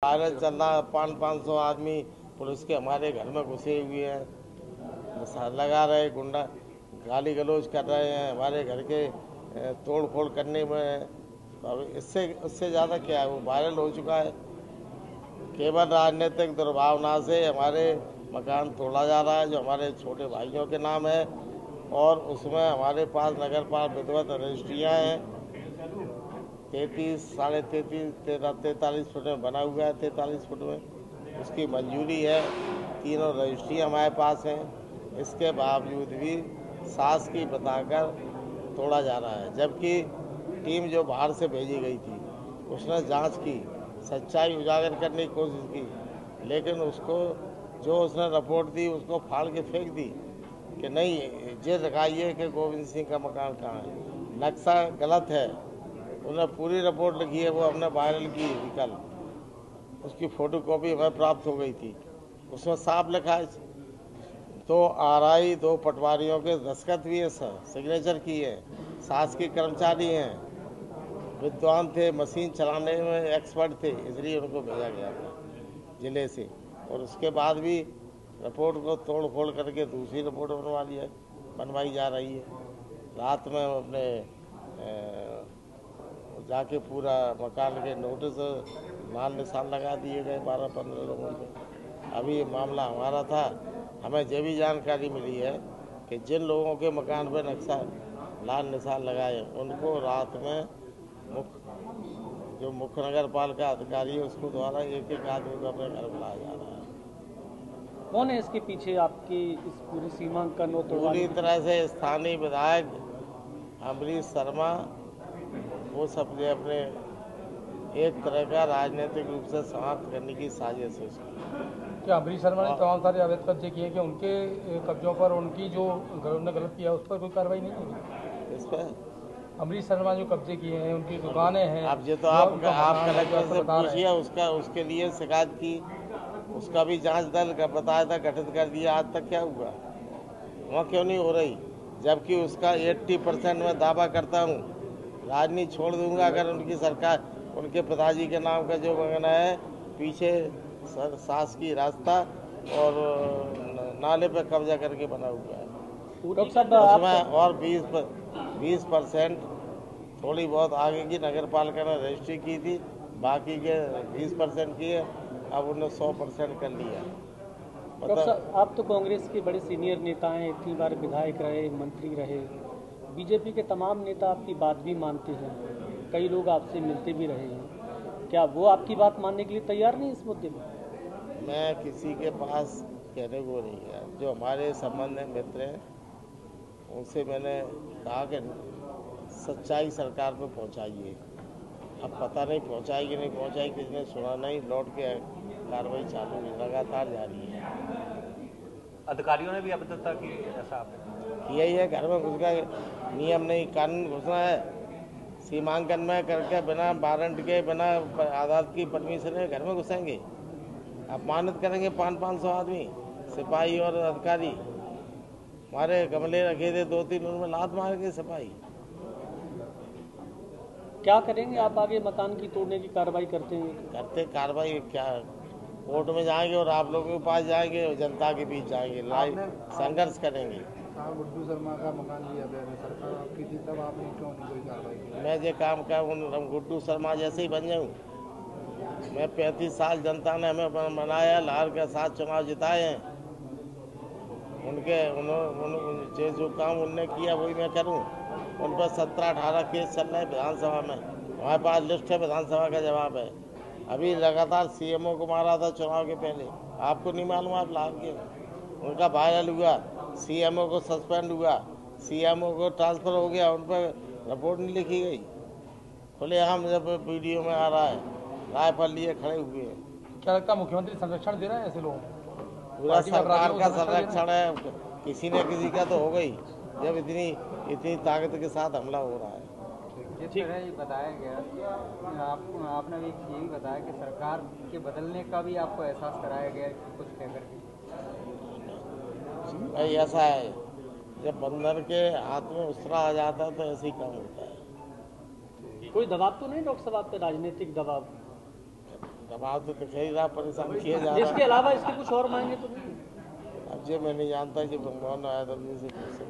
Viral चल रहा, 500 आदमी पुलिस के हमारे घर में घुसे हुए हैं, लगा रहे गुंडा, गाली गलौज कर रहे हैं, हमारे घर के तोड़ फोड़ करने में। तो अब इससे ज़्यादा क्या है, वो वायरल हो चुका है। केवल राजनीतिक दुर्भावना से हमारे मकान तोड़ा जा रहा है, जो हमारे छोटे भाइयों के नाम है, और उसमें हमारे पास नगर पाल विधिवत रजिस्ट्रियाँ हैं। 43 फुट में बना हुआ है, 43 फुट में उसकी मंजूरी है, तीनों रजिस्ट्री हमारे पास हैं। इसके बावजूद भी सास की बताकर तोड़ा जा रहा है, जबकि टीम जो बाहर से भेजी गई थी उसने जांच की, सच्चाई उजागर करने की कोशिश की, लेकिन उसको जो उसने रिपोर्ट दी उसको फाड़ के फेंक दी कि नहीं, ये दिखाइए कि गोविंद सिंह का मकान कहाँ है, नक्शा गलत है। उन्होंने पूरी रिपोर्ट लिखी है, वो हमने वायरल की कल, उसकी फोटो कॉपी हमें प्राप्त हो गई थी। उसमें साफ लिखा है, 2 आरआई 2 पटवारियों के दस्तखत भी है, सिग्नेचर की है, सास के कर्मचारी हैं, विद्वान थे, मशीन चलाने में एक्सपर्ट थे, इसलिए उनको भेजा गया था जिले से। और उसके बाद भी रिपोर्ट को तोड़ फोड़ करके दूसरी रिपोर्ट बनवाई जा रही है। रात में अपने जाके पूरा मकान के नोटिस लाल निशान लगा दिए गए 12-15 लोगों पे। अभी ये मामला हमारा था, हमें ये भी जानकारी मिली है कि जिन लोगों के मकान पर नक्शा लाल निशान लगाए उनको रात में जो मुख्य नगर पालिका अधिकारी है उसको द्वारा एक एक आदमी को अपने घर बुलाया जा रहा है। कौन है इसके पीछे आपकी इस पूरी सीमांकन और पूरी तरह से स्थानीय विधायक अमरीश शर्मा, वो सब जो अपने एक तरह का राजनीतिक रूप से समाप्त करने की साजिश है उसकी। क्या अमरीश शर्मा ने तमाम सारे अवैध कब्जे किए कि उनके कब्जों पर उनकी जो उन्होंने गलत किया उस पर कोई कार्रवाई नहीं होगी? इस पर अमरीश शर्मा जो कब्जे किए हैं, उनकी दुकानें हैं, अब ये तो आप कलेक्टर से पूछिए, उसके लिए शिकायत की, उसका भी जांच दल का बताया था गठित कर दिया, आज तक क्या हुआ, वहाँ क्यों नहीं हो रही? जबकि उसका 80% मैं दावा करता हूँ, राजनीति छोड़ दूंगा अगर उनकी सरकार, उनके पिताजी के नाम का जो बना है पीछे सास की रास्ता और नाले पे कब्जा करके बना हुआ है, उसमें और 20% थोड़ी बहुत आगे की नगर पालिका ने रजिस्ट्री की थी, बाकी के 20% की है, अब उन्होंने 100% कर लिया। मतलब आप तो कांग्रेस के बड़े सीनियर नेता हैं, इतनी बार विधायक रहे, मंत्री रहे, बीजेपी के तमाम नेता आपकी बात भी मानते हैं, कई लोग आपसे मिलते भी रहे हैं, क्या वो आपकी बात मानने के लिए तैयार नहीं इस मुद्दे में? मैं किसी के पास कहने को नहीं गया, जो हमारे संबंध में मित्र हैं उनसे मैंने कहा कि सच्चाई सरकार पे पहुंचाइए। अब पता नहीं पहुंचाई कि नहीं पहुंचाई, किसी ने सुना नहीं, लौट के कार्रवाई चालू है, लगातार जारी है। अधिकारियों ने भी अब तक की ऐसा किया ही है, घर में घुस गए, नियम नहीं कानून घुसना है, सीमांकन में करके बिना वारंट के, बिना अदालत की परमिशन के घर में घुसेंगे, अपमानित करेंगे 500 आदमी, सिपाही और अधिकारी। हमारे गमले रखे थे 2-3, उनमें लात मार के सिपाही। क्या करेंगे आप आगे? मकान की तोड़ने की कार्रवाई करते कार्रवाई क्या, कोर्ट में जाएंगे और आप लोगों के पास जाएंगे और जनता के बीच जाएंगे, लाइव संघर्ष करेंगे। गुड्डू शर्मा का मकान लिया सरकार आपकी थी, तब आपने क्यों नहीं कोई कार्रवाई की? मैं ये काम कर, गुड्डू शर्मा जैसे ही बन जाऊँ। मैं 35 साल जनता ने हमें मनाया, लाल के साथ चुनाव जिताए हैं, उन्होंने जो काम उनने किया वही मैं करूं। उन पर 17-18 केस चल रहे हैं विधानसभा में, हमारे पास लिस्ट है, विधानसभा का जवाब है। अभी लगातार सीएमओ को मारा था चुनाव के पहले, आपको नहीं मालूम? आप लाभ के उनका वायरल हुआ, सीएमओ को सस्पेंड हुआ, सीएमओ को ट्रांसफर हो गया, उन पर रिपोर्ट नहीं लिखी गई, खुलेआम जब वीडियो में आ रहा है, राइफल लिए खड़े हुए हैं। क्या लगता है मुख्यमंत्री संरक्षण दे रहे हैं ऐसे लोगों? पूरा सरकार का संरक्षण है, किसी न किसी का तो हो गई, जब इतनी ताकत के साथ हमला हो रहा है। जिस तरह ये बताया गया, आपने ये भी बताया कि सरकार के बदलने का भी आपको एहसास कराया गया कुछ कहकर के। भाई ऐसा है, जब बंदर के हाथ में उसरा आ जाता है तो ऐसे ही काम होता है। कोई दबाव तो नहीं डॉक्टर साहब आप पे, राजनीतिक दबाव? दबाव तो दिख ही रहा, परेशान किया जा इसके रहा। अलावा इसके कुछ और मांगे तो नहीं? अब ये मैं नहीं जानता कि भगवान आया से पूछे।